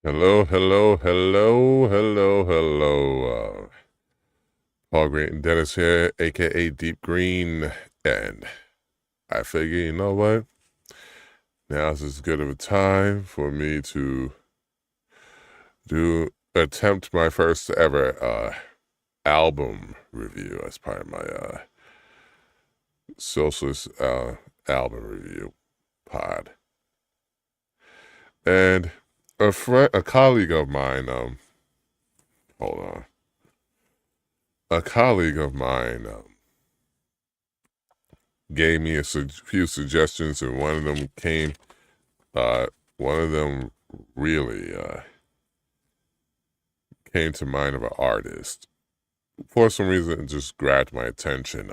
Hello, hello, hello, hello, hello. Paul Greene-Dennis here, aka Deep Green, and I figure, you know what? Now's as good of a time for me to attempt my first ever album review as part of my socialist album review pod. And a colleague of mine, hold on, a colleague of mine gave me a few suggestions, and one of them one of them really came to mind of an artist. For some reason, it just grabbed my attention.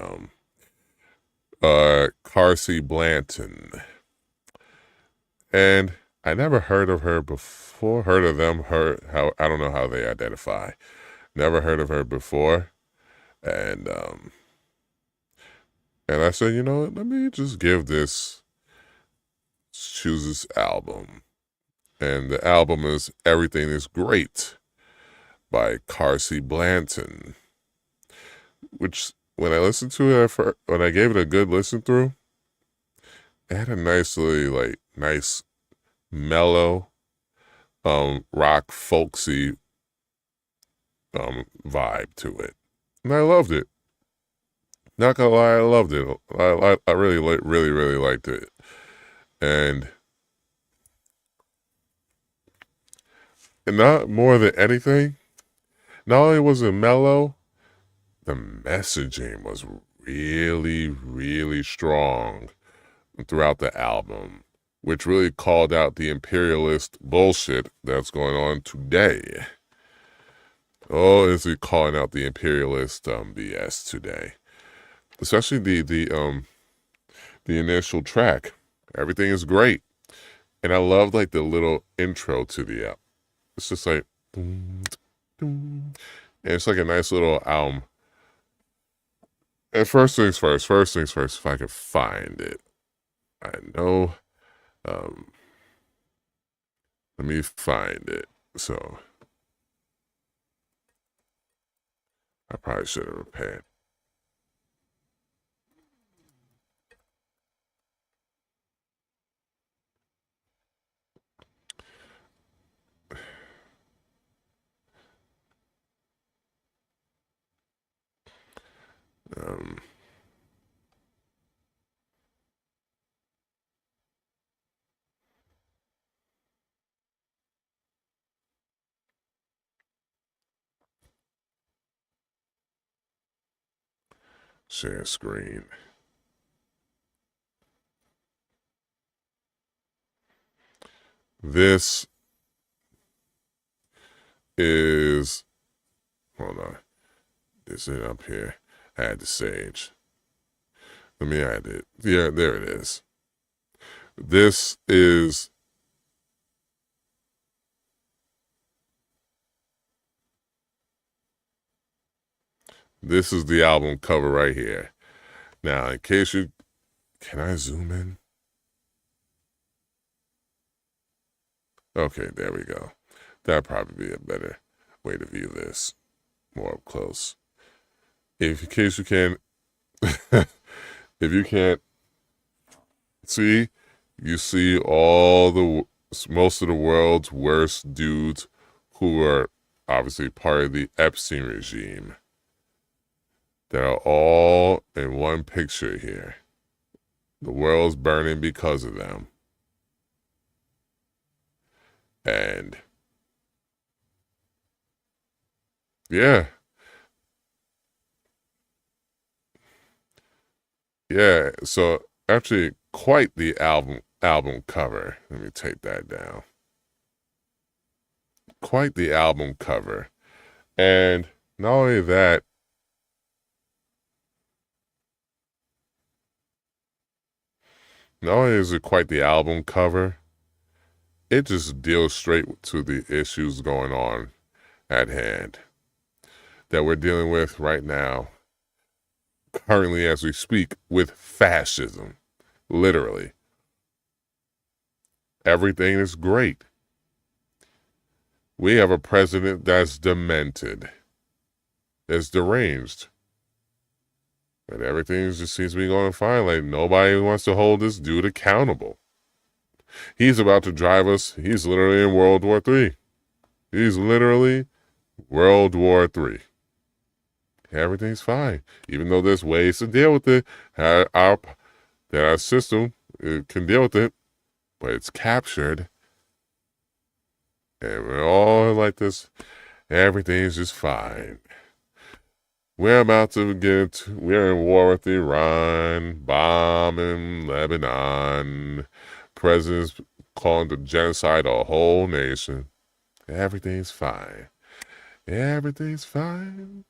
Carsey Blanton, and I never heard of her before. Heard of them? How I don't know how they identify. Never heard of her before, and I said, you know what? Let me just choose this album. And the album is Everything is Great by Carsey Blanton, which when I listened to it, when I gave it a good listen through, it had a nice mellow, rock folksy, vibe to it. And I loved it. Not gonna lie, I loved it. I really, really liked it. And not more than anything, not only was it mellow, the messaging was really strong throughout the album, which really called out the imperialist bullshit that's going on today. Oh, is it calling out the imperialist BS today? Especially the initial track. Everything is great, and I love like the little intro to the app. It's just like, and it's like a nice little And first things first. First things first. If I can find it, I know. Um, Let me find it. So I probably should have repaired. Um, Share screen. This is, hold on. Is it up here? Add the sage. Let me add it. Yeah, there it is. This is, this is the album cover right here. Now, in case you, can I zoom in? Okay, there we go. That'd probably be a better way to view this more up close. If in case you can, if you can't see, you see most of the world's worst dudes who are obviously part of the Epstein regime. They're all in one picture here. The world's burning because of them. And yeah, yeah. So actually, quite the album cover. Let me take that down. Quite the album cover, and not only that, not only is it quite the album cover, it just deals straight to the issues going on at hand that we're dealing with right now, currently as we speak, with fascism. Literally. Everything is great. We have a president that's demented, that's deranged. But everything just seems to be going fine. Like nobody wants to hold this dude accountable. He's about to drive us. He's literally in World War III. He's literally World War III. Everything's fine, even though there's ways to deal with it. Our system can deal with it, but it's captured, and we're all like this. Everything's just fine. We're about to we're in war with Iran, bombing Lebanon. President's calling to genocide a whole nation. Everything's fine. Everything's fine.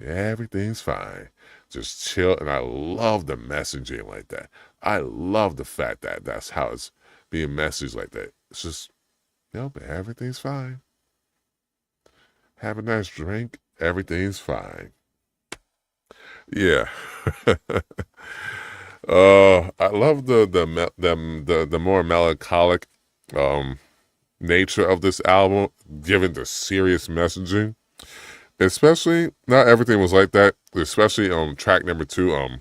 Everything's fine. Just chill. And I love the messaging like that. I love the fact that that's how it's being messaged like that. It's just, nope, everything's fine. Have a nice drink. Everything's fine. Yeah. I love the more melancholic nature of this album, given the serious messaging. Especially, not everything was like that. Especially track number 2,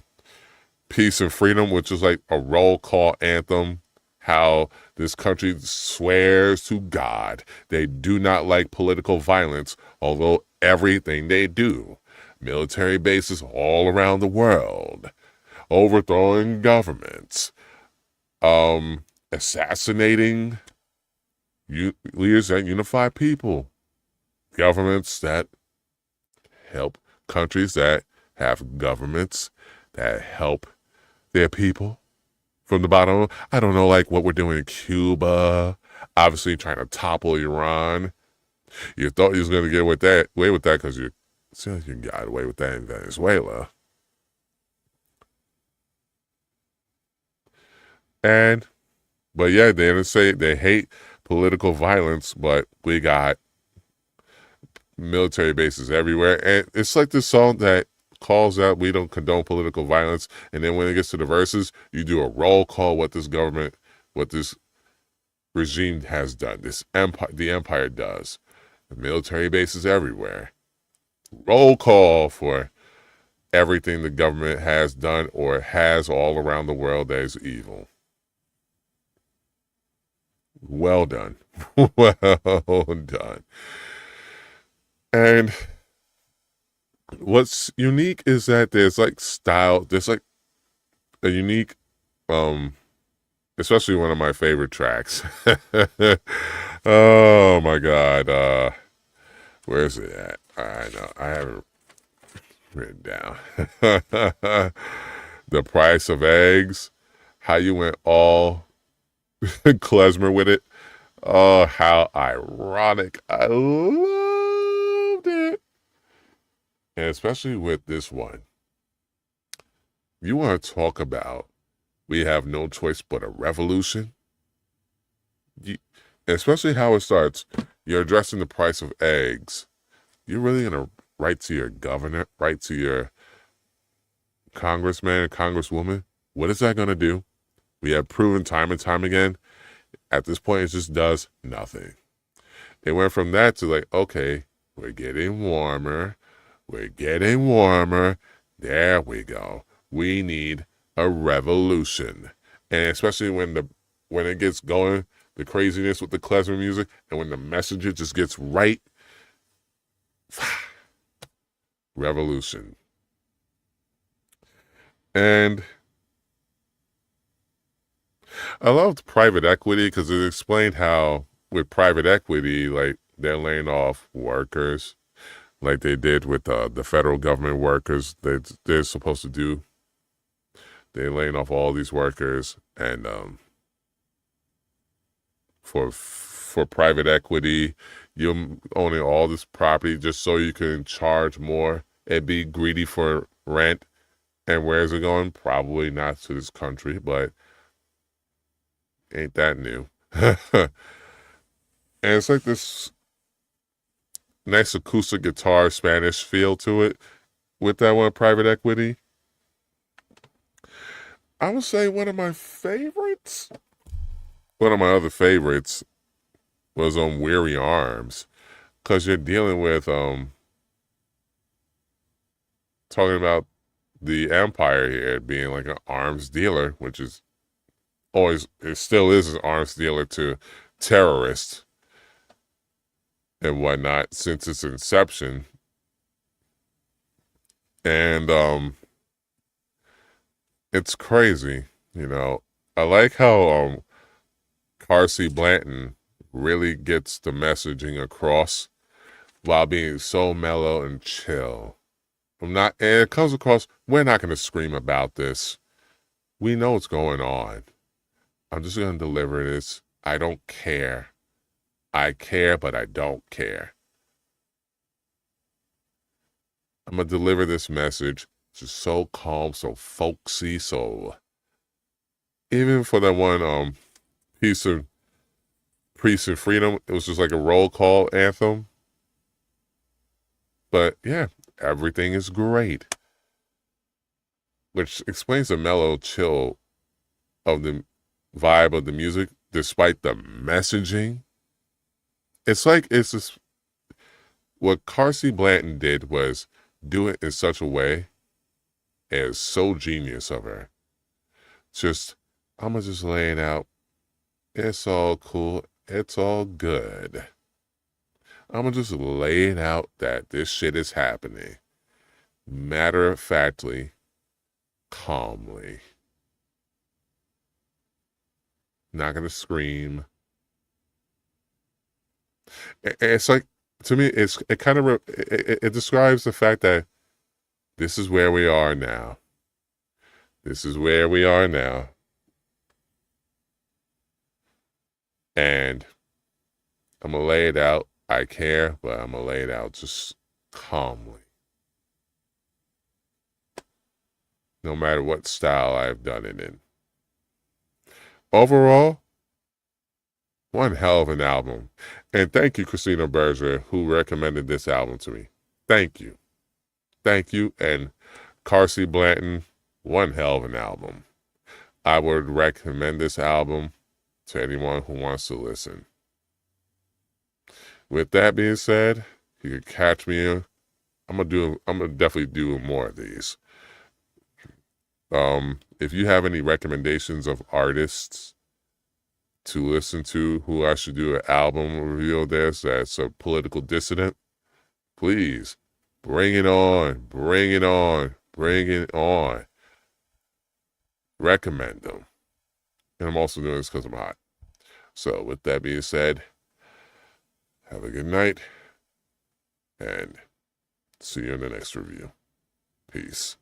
Peace and Freedom, which is like a roll call anthem. How this country swears to God they do not like political violence, although everything they do. Military bases all around the world, overthrowing governments, assassinating leaders that unify people, governments that help countries that have governments that help their people from the bottom. I don't know, like what we're doing in Cuba, obviously trying to topple Iran. You thought you was going to get away with that because you got away with that in Venezuela. But yeah, they didn't say they hate political violence, but we got military bases everywhere. And it's like this song that calls out we don't condone political violence, and then when it gets to the verses, you do a roll call what this regime has done, the empire does. The military bases everywhere. Roll call for everything the government has done or has all around the world that is evil. Well done. Well done. And what's unique is that there's like a unique, especially one of my favorite tracks. Oh my God. Where's it at? I know. I haven't written down. The Price of Eggs. How you went all klezmer with it. Oh, how ironic. I loved it. And especially with this one. You want to talk about we have no choice but a revolution? Especially how it starts. You're addressing the price of eggs. You're really going to write to your governor, write to your congressman, congresswoman. What is that going to do? We have proven time and time again. At this point, it just does nothing. It went from that to like, okay, we're getting warmer. We're getting warmer. There we go. We need a revolution. And especially when it gets going, the craziness with the klezmer music, and when the messenger just gets right, revolution. And I loved private equity because it explained how with private equity, like they're laying off workers, like they did with the federal government workers. They're supposed to do. They're laying off all these workers, and for private equity, you're owning all this property just so you can charge more and be greedy for rent. And where is it going? Probably not to this country, but ain't that new. And it's like this nice acoustic guitar Spanish feel to it with that one, private equity. I would say one of my favorites. One of my other favorites was on Weary Arms. because you're dealing with talking about the empire here being like an arms dealer, which is always, it still is an arms dealer to terrorists and whatnot since its inception. And it's crazy, you know. I like how Carsey Blanton really gets the messaging across while being so mellow and chill. I'm not, and it comes across, we're not going to scream about this. We know what's going on. I'm just going to deliver this. I don't care. I care, but I don't care. I'm going to deliver this message. Just so calm, so folksy, so even for that one piece of Peace and Freedom, it was just like a roll call anthem. But yeah, everything is great. Which explains the mellow chill of the vibe of the music, despite the messaging. It's like, it's just, what Carsey Blanton did was do it in such a way as so genius of her. Just, I'm gonna just lay it out. It's all cool. It's all good. I'm gonna just lay it out that this shit is happening. Matter of factly, calmly. Not gonna scream. It's like, to me, it kind of it describes the fact that this is where we are now. This is where we are now. And I'm gonna lay it out. I care, but I'm gonna lay it out just calmly. No matter what style I've done it in. Overall, one hell of an album. And thank you, Christina Berger, who recommended this album to me. Thank you. Thank you. And Carsey Blanton, one hell of an album. I would recommend this album to anyone who wants to listen. With that being said, you can catch me. I'm gonna definitely do more of these. If you have any recommendations of artists to listen to who I should do an album review of this that's a political dissident, please bring it on, bring it on, bring it on. Recommend them. And I'm also doing this because I'm hot. So with that being said, have a good night and see you in the next review. Peace.